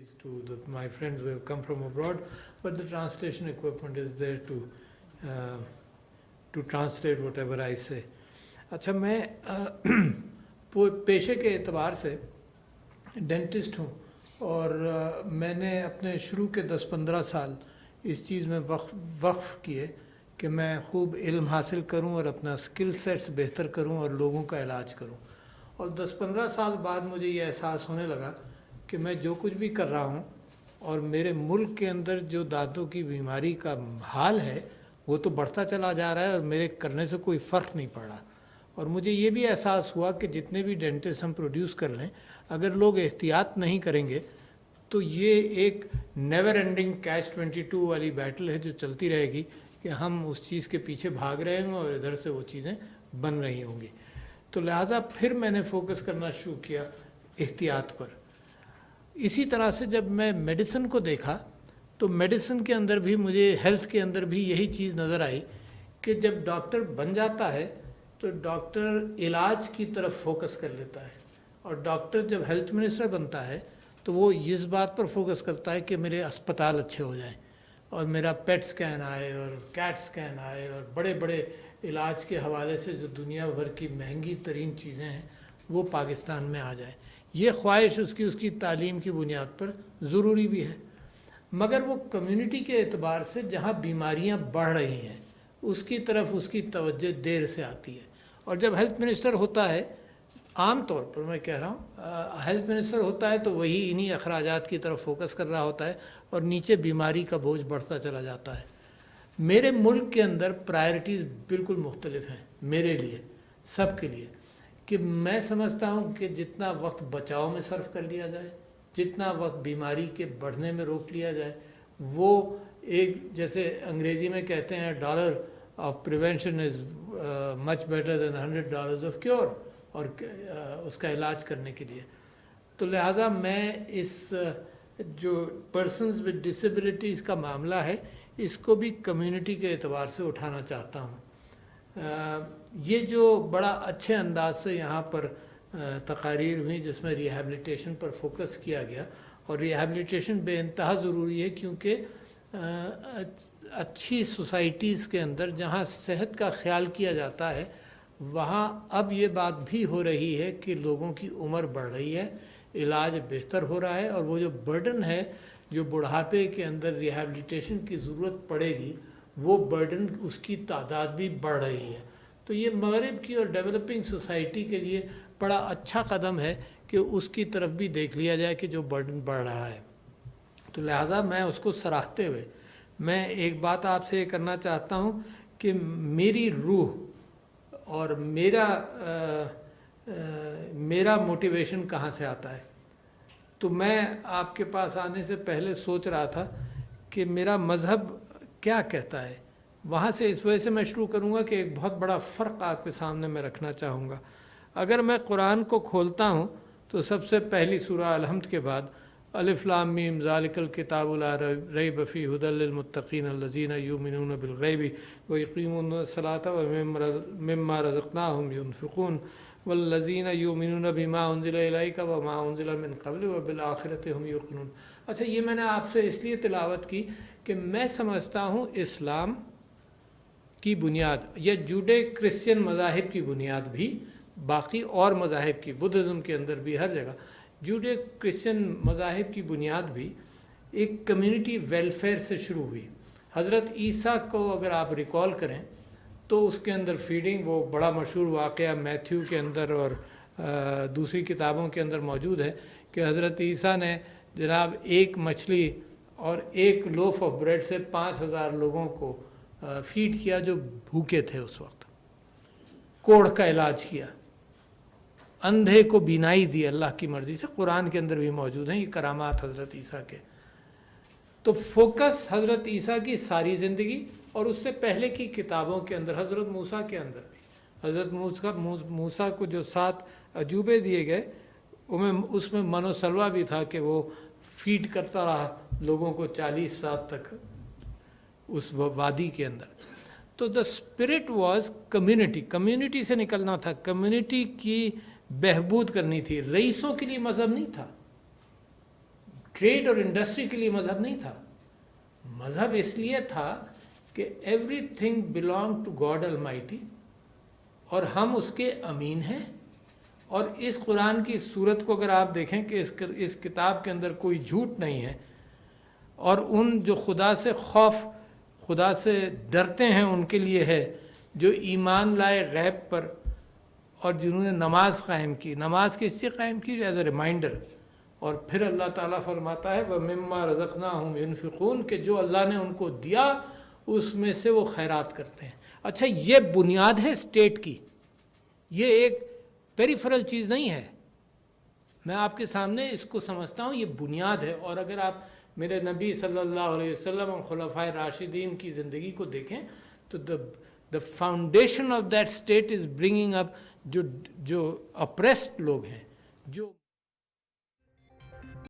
facilities to my friends who have come from abroad, but the translation equipment is there to translate whatever I say. अच्छा, मैं पेशे के एतबार से dentist हूँ और मैंने अपने शुरू के 10-15 साल इस चीज़ में वक्फ किए कि मैं खूब इल्म हासिल करूं और अपना स्किल सेट्स बेहतर करूं और लोगों का इलाज करूं। और 10-15 साल बाद मुझे ये एहसास होने लगा कि मैं जो कुछ भी कर रहा हूं और मेरे मुल्क के अंदर जो दांतों की बीमारी का हाल है वो तो बढ़ता चला जा रहा है और मेरे करने से कोई फ़र्क नहीं पड़ रहा। और मुझे ये भी एहसास हुआ कि जितने भी डेंटिस्ट हम प्रोड्यूस कर लें, अगर लोग एहतियात नहीं करेंगे तो ये एक नेवर एंडिंग कैच-22 वाली बैटल है जो चलती रहेगी कि हम उस चीज़ के पीछे भाग रहे होंगे और इधर से वो चीज़ें बन रही होंगी। तो लिहाजा फिर मैंने फोकस करना शुरू किया एहतियात पर। इसी तरह से जब मैं मेडिसिन को देखा तो मेडिसिन के अंदर भी मुझे, हेल्थ के अंदर भी यही चीज़ नज़र आई कि जब डॉक्टर बन जाता है तो डॉक्टर इलाज की तरफ फोकस कर लेता है, और डॉक्टर जब हेल्थ मिनिस्टर बनता है तो वो इस बात पर फोकस करता है कि मेरे अस्पताल अच्छे हो जाएं और मेरा पेट स्कैन आए और कैट स्कैन आए और बड़े बड़े इलाज के हवाले से जो दुनिया भर की महंगी तरीन चीज़ें हैं वो पाकिस्तान में आ जाए। ये ख्वाहिश उसकी तालीम की बुनियाद पर ज़रूरी भी है, मगर वो कम्युनिटी के एतबार से जहाँ बीमारियाँ बढ़ रही हैं उसकी तरफ उसकी तवज्जो देर से आती है। और जब हेल्थ मिनिस्टर होता है, आम तौर पर मैं कह रहा हूँ, हेल्थ मिनिस्टर होता है तो वही इन्हीं अखराजात की तरफ फोकस कर रहा होता है और नीचे बीमारी का बोझ बढ़ता चला जाता है। मेरे मुल्क के अंदर प्रायोरिटीज़ बिल्कुल मुख्तलिफ हैं मेरे लिए, सब के लिए, कि मैं समझता हूँ कि जितना वक्त बचाव में सर्फ कर लिया जाए, जितना वक्त बीमारी के बढ़ने में रोक लिया जाए, वो एक, जैसे अंग्रेज़ी में कहते हैं, dollar of prevention is much better than $100 of cure, और उसका इलाज करने के लिए। तो लिहाजा मैं इस जो पर्सन्स विद डिसेबिलिटीज़ का मामला है इसको भी कम्युनिटी के एतबार से उठाना चाहता हूँ। ये जो बड़ा अच्छे अंदाज से यहाँ पर तकारीर हुई जिसमें रिहैबिलिटेशन पर फोकस किया गया, और रिहैबिलिटेशन बेइंतहा ज़रूरी है क्योंकि अच्छी सोसाइटीज़ के अंदर जहाँ सेहत का ख्याल किया जाता है वहाँ अब ये बात भी हो रही है कि लोगों की उम्र बढ़ रही है, इलाज बेहतर हो रहा है, और वो जो बर्डन है जो बुढ़ापे के अंदर रिहैबिलिटेशन की ज़रूरत पड़ेगी वो बर्डन, उसकी तादाद भी बढ़ रही है। तो ये मगरिब की और डेवलपिंग सोसाइटी के लिए बड़ा अच्छा कदम है कि उसकी तरफ भी देख लिया जाए कि जो बर्डन बढ़ रहा है। तो लिहाजा मैं उसको सराहते हुए मैं एक बात आपसे ये करना चाहता हूँ कि मेरी रूह और मेरा मोटिवेशन कहाँ से आता है। तो मैं आपके पास आने से पहले सोच रहा था कि मेरा मज़हब क्या कहता है, वहाँ से इस वजह से मैं शुरू करूँगा कि एक बहुत बड़ा फ़र्क आपके सामने मैं रखना चाहूँगा। अगर मैं कुरान को खोलता हूँ तो सबसे पहली सूरह अल-हम्द के बाद अलिफ लाम मीम ज़ालिकल किताबु ला रैब फ़ीहि हुदल लिल मुत्तक़ीन अल्लज़ीना युमिनूना बिल ग़ैबि व युक़ीमूना अस्सलाता व मिम्मा रज़क़नाहुम युनफ़िक़ून वल्लज़ीना युमिनूना बिमा उन्ज़िला इलैका व मा उन्ज़िला मिन क़ब्ल व बिल आख़िरति हुम युक़िनून। अच्छा, ये मैंने आपसे इसलिए तिलावत की कि मैं समझता हूँ इस्लाम की बुनियाद या जूडे क्रिश्चियन मज़ाहिब की बुनियाद भी बाकी और मज़ाहिब की, बुद्धिज़्म के अंदर भी हर जगह जूडे क्रिश्चियन मज़ाहिब की बुनियाद भी एक कम्युनिटी वेलफेयर से शुरू हुई। हज़रत ईसा को अगर आप रिकॉल करें तो उसके अंदर फीडिंग, वो बड़ा मशहूर वाक़या मैथ्यू के अंदर और दूसरी किताबों के अंदर मौजूद है कि हज़रत ईसा ने जनाब एक मछली और एक लोफ ऑफ ब्रेड से 5000 लोगों को फीड किया जो भूखे थे उस वक्त, कोढ़ का इलाज किया, अंधे को बीनाई दी अल्लाह की मर्ज़ी से। कुरान के अंदर भी मौजूद हैं ये करामात हज़रत ईसा के। तो फोकस हज़रत ईसा की सारी ज़िंदगी और उससे पहले की किताबों के अंदर, हज़रत मूसा के अंदर भी, हज़रत मूसा को जो 7 अजूबे दिए गए उसमें मनोसलवा भी था कि वो फीड करता रहा लोगों को 40 साल तक उस वादी के अंदर। तो the spirit was community, community से निकलना था, कम्युनिटी की बहबूद करनी थी। रईसों के लिए मज़हब नहीं था, ٹریڈ اور انڈسٹری کے لیے مذہب نہیں تھا. مذہب اس لیے تھا کہ everything belong to God almighty اور ہم اس کے امین ہیں. اور اس قرآن کی صورت کو اگر آپ دیکھیں کہ اس کتاب کے اندر کوئی جھوٹ نہیں ہے، اور ان جو خدا سے خوف، خدا سے ڈرتے ہیں ان کے لیے ہے، جو ایمان لائے غیب پر اور جنہوں نے نماز قائم کی. نماز کس سے قائم کی؟ As a reminder. اور پھر اللہ تعالیٰ فرماتا ہے وَمِمَّا رَزَقْنَاهُمْ يُنْفِقُونَ کہ جو اللہ نے ان کو دیا اس میں سے وہ خیرات کرتے ہیں. اچھا، یہ بنیاد ہے اسٹیٹ کی، یہ ایک پیریفرل چیز نہیں ہے. میں آپ کے سامنے اس کو سمجھتا ہوں یہ بنیاد ہے. اور اگر آپ میرے نبی صلی اللہ علیہ وسلم اور خلفائے راشدین کی زندگی کو دیکھیں تو the foundation of that state is bringing up جو oppressed لوگ ہیں، جو